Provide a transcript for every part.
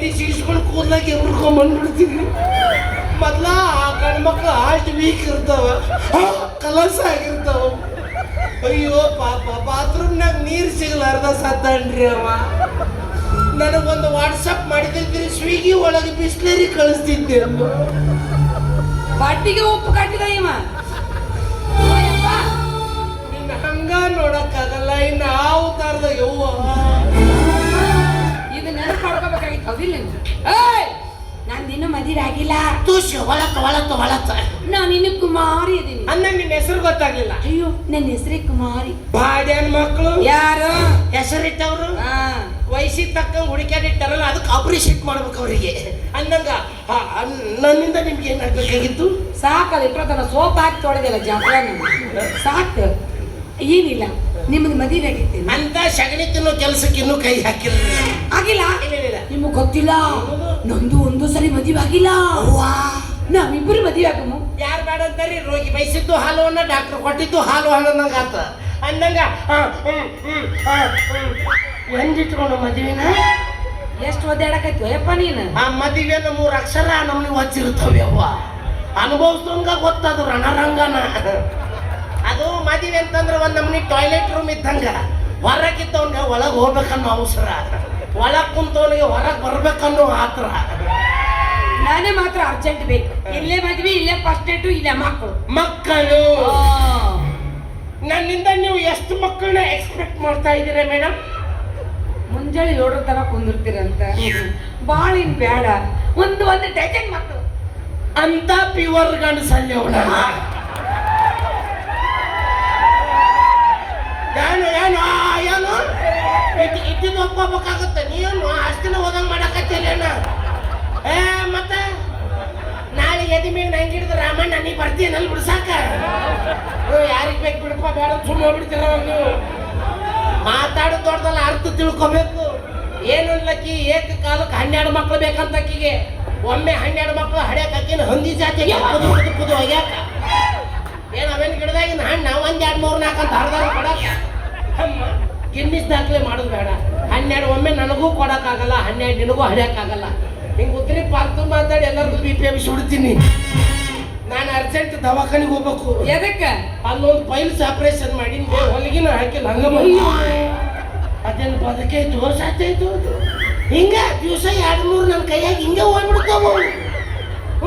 ಎಣ್ಣೆ ಸಿಗಿಸ್ಕೊಂಡು ಕೂದಲಾಗ ಎಬ್ರಕೊಂಡ್ಬಂದ್ಬಿಡ್ತೀನಿ. ಮೊದ್ಲ ಆ ಗಂಡು ಮಕ್ಳು ಅಷ್ಟು ವೀಕ್ ಇರ್ತಾವ, ಕಲಸ ಆಗಿರ್ತಾವ. ಅಯ್ಯೋ ಪಾಪ ಬಾತ್ರೂಮ್ನಾಗ ನೀರು ಸಿಗಲಾರ್ದ ಸತ್ತನ್ರಿ ಅವ. ನನಗೊಂದು ವಾಟ್ಸಪ್ ಮಾಡಿದ್ರೆ ಸ್ವಿಗ್ಗಿ ಒಳಗೆ ಬಿಸ್ಲೇರಿ ಕಳಿಸ್ತಿದ್ದೆ ಅಂದು. ಬಟ್ಟಿಗೆ ಉಪ್ಪು ಕಟ್ಟಿದ ಇವ. ನಿನ್ನ ಹಂಗ ನೋಡಕ್ಕಾಗಲ್ಲ. ಇನ್ನು ಯಾವ ತರದ ಯವ್ವ ಇದು ನೆನಪು ಮಾಡ್ಕೋಬೇಕಾಗಿತ್ತು ಹೌದಿಲ್ಲ? ನಾನು ನಿನ್ನ ಮದುವೆ ಆಗಿಲ್ಲ. ತೂಸಿ ಒಳತ್ತ ನಾನು ಇನ್ನು ಕುಮಾರಿ ಇದೀನಿ. ಅಂದ ನಿನ್ನ ಹೆಸರು ಗೊತ್ತಾಗ್ಲಿಲ್ಲ. ಅಯ್ಯೋ ನನ್ನ ಹೆಸರೇ ಕುಮಾರಿ. ಬಾಡ್ಯಾನ ಮಕ್ಕಳು ಯಾರು ಹೆಸರಿಟ್ಟವ್ರು ವಯಸ್ಸಿಗೆ ತಕ್ಕಂಗೆ ಹುಡುಕ್ಯಾಡಿಟ್ಟಾರಲ್ಲ, ಅದಕ್ಕೆ ಅಪ್ರಿಷಿಯೇಟ್ ಮಾಡ್ಬೇಕು ಅವರಿಗೆ. ಅಂದಂಗ ನನ್ನಿಂದ ನಿಮ್ಗೆ ಏನಾಗಬೇಕಾಗಿತ್ತು? ಸಾಕಲ್ಲ ಇಟ್ಟನ ಸೋಪ್ ಹಾಕಿ ತೊಳೆದಿಲ್ಲ ಜಾತ್ರೆ ಸಾಕು. ಏನಿಲ್ಲ ನಿಮ್ದು ಮದುವೆ ಆಗೈತಿ ಅಂತ ಸಗಣಿ ತಿನ್ನೋ ಕೆಲ್ಸಕ್ಕೆ ಇನ್ನೂ ಕೈ ಹಾಕಿಲ್ಲ. ಆಗಿಲ್ಲ ನಿಮಗ್ ಗೊತ್ತಿಲ್ಲ, ನಂದು ಒಂದು ಸರಿ ಮದುವೆ ಆಗಿಲ್ಲ. ನಾವಿಬ್ಬರು ಮದುವೆ ಆಗಮ್ಮ. ಯಾರು ಬೇಡ ಅಂತಾರಿ? ರೋಗಿ ಬಯಸಿದ್ದು ಹಾಲು ಅನ್ನ, ಡಾಕ್ಟರ್ ಕೊಟ್ಟಿದ್ದು ಹಾಲು ಅನ್ನಂಗ ಆತ. ಅಂದಂಗ ಎಂದಿಟ್ಕೊಂಡು ಮದುವೆನ ಎಷ್ಟು ಒದ್ದಾಡಕೈತು ಯಪ್ಪ ನೀನು? ಆ ಮದುವೆನ 3 ಅಕ್ಷರ ನಮ್ಗೆ ಒಚ್ಚಿರ್ತವೆ ಅವ್ವ. ಅನುಭವಿಸ್ದಂಗ ಗೊತ್ತದು ರಣರಂಗನ. ಅದು ಮದುವೆ ಅಂತಂದ್ರೆ ಒಂದ್ ನಮ್ನಿ ಟಾಯ್ಲೆಟ್ ರೂಮ್ ಇದ್ದಂಗ. ಹೊರಗಿದ್ದವನ್ಗ ಒಳಗೆ ಹೋಗ್ಬೇಕನ್ನೋ ಅವಸರ, ಒಳಗ್ ಕುಂತವನಿಗೆ ಹೊರಗೆ ಬರ್ಬೇಕನ್ನೋ ಆತರ. ನಾನೇ ಮಾತ್ರ ಅರ್ಜೆಂಟ್ ಬೇಕು. ಇಲ್ಲೇ ಮದ್ವಿ, ಇಲ್ಲೇ ಫಸ್ಟ್ ಡೇಟು, ಇಲ್ಲೇ ಮಕ್ಕಳು. ನನ್ನಿಂದ ನೀವು ಎಷ್ಟು ಮಕ್ಕಳನ್ನ ಎಕ್ಸ್ಪೆಕ್ಟ್ ಮಾಡ್ತಾ ಇದ್ದೀರಾ ಮೇಡಮ್? ಮುಂಜಾನೆ 7 ತನಕ ಕುಂದಿರ್ತೀರಂತ. ಬಾಳ ಇನ್ ಬೇಡ, ಒಂದು ಡಜನ್ ಮಕ್ಕಳು ಅಂತ ಪ್ಯೂರ್ ಗಂಡಸಲ್ಲಿ ಅವಳ. ಏನು ಇಟ್ಟಿದ್ದು ಒಪ್ಕೋಬೇಕಾಗತ್ತೆ. ನೀನು ಅಷ್ಟಿನ ಹೋದಂಗ ಮಾಡಕತ್ತಿಲ್ಲ. ಮತ್ತೆ ನಾಳೆ ಎದಿ ಮೇಲೆ ನಂಗೆ ಹಿಡಿದು ರಾಮಣ್ಣ ನೀ ಬರ್ತೀನಲ್ಲಿ ಬಿಡ್ಸಾಕ. ಯಾರಿಗೆ ಬೇಕು ಬಿಡಪ್ಪ, ಬೇಡ ಸುಮ್ಮನೆ ಹೋಗ್ಬಿಡ್ತೀರ ನೀವು. ಮಾತಾಡೋ ದೊಡ್ಡದಲ್ಲ, ಅರ್ಥ ತಿಳ್ಕೊಬೇಕು. ಏನಲ್ಲಕ್ಕಿ ಏಕ ಕಾಲಕ್ಕೆ 12 ಮಕ್ಳು ಬೇಕಂತ ಅಕ್ಕಿಗೆ. ಒಮ್ಮೆ 12 ಮಕ್ಳು ಹಡ್ಯಾಕ ಅಕ್ಕಿನ ಹಂದಿ ಜಾತಿ ಕುದು ಹೋಗ್ಯಾಕ. ಏನು ಅವೇನು ಗಿಡದಾಗಿನ ಹಣ್ಣ 1, 2, 3, 4 ಅಂತ ಹರಿದಾರ ಕೊಡಕ. ಗಿನ್ನಿಸ್ ದಾಖಲೆ ಮಾಡೋದು ಬೇಡ. 12 ಒಮ್ಮೆ ನನಗೂ ಕೊಡಕ್ಕಾಗಲ್ಲ, 12 ನಿನಗೂ ಹಡ್ಯಾಕಾಗಲ್ಲ. ಹಿಂಗೆ ಉತ್ತರಿ ಪಾಲ್ತು ಮಾತಾಡಿ ಎಲ್ಲರಿಗೂ BP ಸುಡ್ತೀನಿ. ನಾನು ಅರ್ಜೆಂಟ್ ದವಾಖಾನಿಗೆ ಹೋಗ್ಬೇಕು. ಎದಕ್ಕೆ? ಅಲ್ಲೊಂದು ಪೈಲ್ಸ್ ಆಪರೇಷನ್ ಮಾಡಿ ಹೊಲಿಗಿನ ಹಾಕಿಲ್ಲ ಹಂಗ. ಅದೇನು ಬದಕೈತು ಸಾತಾಯ್ತು. ಹಿಂಗ ದಿವಸ 2-3 ನನ್ನ ಕೈಯಾಗ ಹಿಂಗೆ ಹೋಗ್ಬಿಡ್ತಾವ.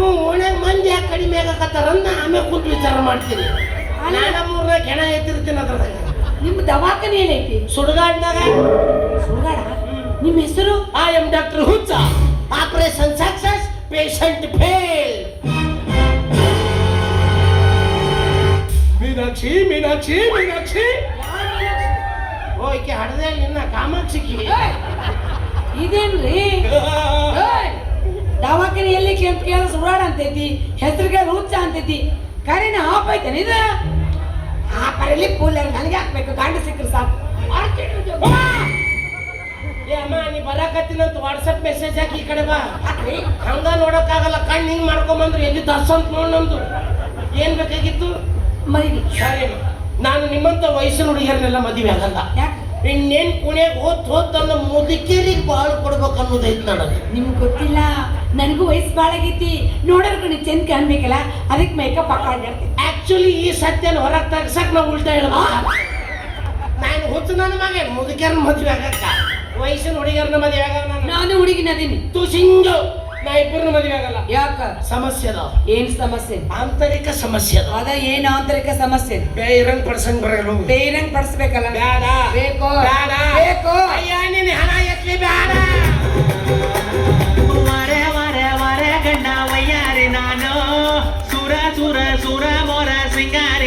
ಓಣ್ಯಾಗ ಮಂದಿ ಯಾಕೆ ಕಡಿಮೆ ಆಗಕತ್ತಾರಂದ ಆಮೇಲೆ ಕುಂತು ವಿಚಾರ ಮಾಡ್ತೀನಿ. ನಾನು 3 ಹೆಣ ಎತ್ತಿರ್ತೀನಿ ಅದ್ರಾಗ. ನಿಮ್ಮ ದವಾಖಾನೆ ಏನೈತಿ? ಸುಡುಗಾಡ್ನಾಗ. ಸುಡುಗಾಡ? ನಿಮ್ಮ ಹೆಸರು? ಐ ಎಮ್ ಡಾಕ್ಟರ್ ಹುಚ್ಚ. Operation success, patient fail. Meenakshi Meenakshi Meenakshi. Okay ಹಡದೆ ನಿನ್ನ ಕಾಮಾಕ್ಷಿಕಿ. ಇದೇನ್ರಿ ದವಾಖಾನೆ ಎಲ್ಲಿ ಅಂತ ಕೇಳ ಸುಡಾಡ ಅಂತೈತಿ, ಹೆಸರಿಗೆ ಹುಚ್ಚ ಅಂತೈತಿ. ಕರೆನ ಆಪ್ ಐತೇನ ಇದು? ಆಪರಲ್ಲಿ ಕೂಲರ್ ನನಗೆ ಹಾಕ್ಬೇಕು, ಗಂಡ ಸಿಕ್ಕರು ಸಾಕು. ಅಮ್ಮ ನೀ ಬರಾಕತ್ತಿನಂತ ವಾಟ್ಸಪ್ ಮೆಸೇಜ್ ಹಾಕಿ ಈ ಕಡೆ ಬಾ. ಹಂಗ ನೋಡಕ್ಕಾಗಲ್ಲ, ಕಣ್ಣು ಹಿಂಗ್ ಮಾಡ್ಕೊಂಬಂದ್ರು ಎಲ್ಲಿ ದರ್ಶಂತ ನೋಡಂದು. ಏನ್ ಬೇಕಾಗಿತ್ತು? ಮರಿ. ಸರಿ, ನಾನು ನಿಮ್ಮಂತ ವಯಸ್ಸಿನ ಹುಡುಗಿಯರನ್ನೆಲ್ಲ ಮದುವೆ ಆಗಲ್ಲ. ಇನ್ನೇನ್ ಕುಣಿಯಾಗ ಹೋತ್ ಅನ್ನೋ ಮುದುಕೇರಿಗೆ ಬಾಳು ಕೊಡ್ಬೇಕು ಅನ್ನೋದೈತಿ ನನಗೆ. ನಿಮ್ಗೆ ಗೊತ್ತಿಲ್ಲ, ನನಗೂ ವಯಸ್ಸು ಭಾಳ ಆಗೈತಿ. ನೋಡೋರ್ಗು ನೀವು ಚೆಂದ ಕಾಣ್ಬೇಕಲ್ಲ, ಅದಕ್ಕೆ ಮೇಕಪ್ ಹಾಕೊಂಡಿರ್ತೀನಿ. ಆಕ್ಚುಲಿ ಈ ಸತ್ಯನ ಹೊರಗೆ ತಗ್ಸಕ್ ನಾವು ಉಲ್ಟಾ ಹೇಳ್ಬೇಕು. ನಾನು ಹುಚ್ಚು ನನ್ನ ಮಗ ಮುದುಕೇರನ್ನ ಮದುವೆ ಆಗಕ್ಕ, ವಯಸ್ಸಿನ ಹುಡುಗಿಯರನ್ನ ಮದುವೆ ಆಗ. ನಾನು ಹುಡುಗಿನದೀನಿ. ತು ಸಿಂಗು ನಾ ಇಬ್ಬರನ್ನ ಮದುವೆ ಆಗಲ್ಲ. ಯಾಕ? ಸಮಸ್ಯೆ ಅದಾವ. ಏನ್ ಸಮಸ್ಯೆ? ಆಂತರಿಕ ಸಮಸ್ಯೆ ಅದಾವ. ಅದ ಏನ್ ಆಂತರಿಕ ಸಮಸ್ಯೆ? ಬೇರಂಗ್ ಪಡ್ಸಂಗ್ ಬರಲ್ಲ. ಬೇರಂಗ್ ಪಡಿಸ್ಬೇಕಲ್ಲ. ಬೇಡ. ಬೇಕು ಬೇಡ. ಬೇಕು. ಅಯ್ಯ ನಿನ್ನ ಹಣ ಎತ್ಲಿ ಬೇಡ. ವರೆ ವರೆ ವರೆ ಗಂಡ ವಯ್ಯಾರಿ ನಾನು ಸುರ ಸುರ ಸುರ ಮೊರ ಸಿಂಗಾರಿ